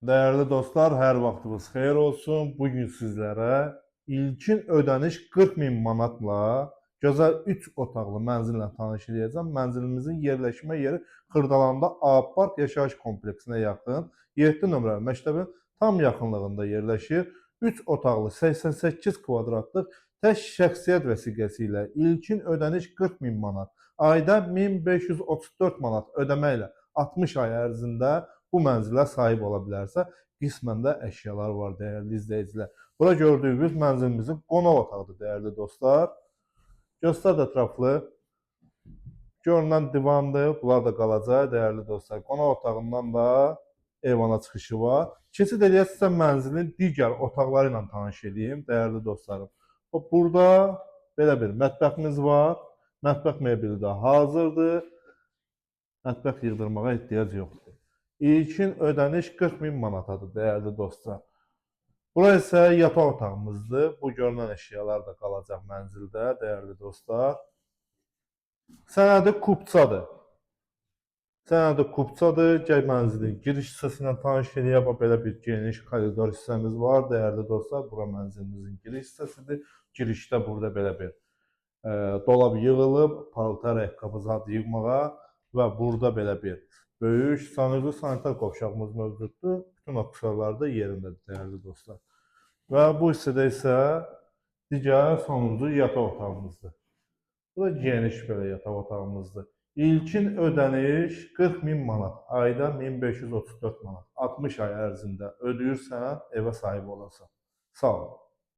Değerli dostlar, hər vaxtınız xeyir olsun. Bugün sizlərə ilkin ödəniş 40 min manatla gözəl 3 otaqlı mənzillə tanış edəcəm. Mənzilimizin yerləşmə yeri Xırdalanda A-Park yaşayış kompleksinə yaxın 7 nömrəli məktəbin tam yaxınlığında yerləşir. 3 otaqlı 88 kvadratlıq tək şəxsiyyət vəsiqəsi ilə ilkin ödəniş 40 min manat, ayda 1534 manat ödəmə ilə 60 ay ərzində bu mənzilə sahib ola bilərsə, qismən də əşyalar var, dəyərli izləyicilər. Bura gördüyünüz mənzilimizin qonaq otağıdır, dəyərli dostlar. Göstər ətraflı. Görünən divandır, bunlar da qalacaq, dəyərli dostlar. Qonaq otağından da eyvana çıxışı var. Keçid eləyəsinizsə mənzilin digər otaqları ilə tanış edeyim, dəyərli dostlarım. Burada belə bir mətbəximiz var. Mətbəx mebeli də hazırdır. Mətbəx yığdırmağa ehtiyac yoxdur. İlkin ödəniş 40 min manatadır, dəyərli dostlar. Bura isə yataq otağımızdır. Bu görünən əşyalar da qalacaq mənzildə, dəyərli dostlar. Sənədi kupçadır. Sənədi kupçadır. Gəl mənzilin giriş hissəsindən tanış edək. Belə bir geniş koridor hissəmiz var, dəyərli dostlar. Bura mənzilimizin giriş hissəsidir. Girişdə burada belə bir dolab yığılıb, paltar, ayaqqabı zad yığmağa və burada belə bir böyük sanuzlu sanitar qovşağımız mövcuddur. Bütün aksesuarlar da yerindədir, dəyərli dostlar. Və bu hissədə isə digər sonuncu yataq otağımızdır. Bu da geniş belə yataq otağımızdır. İlkin ödəniş 40 min manat, ayda 1534 manat. 60 ay ərzində ödəyirsən, evə sahib olarsan. Sağ olun.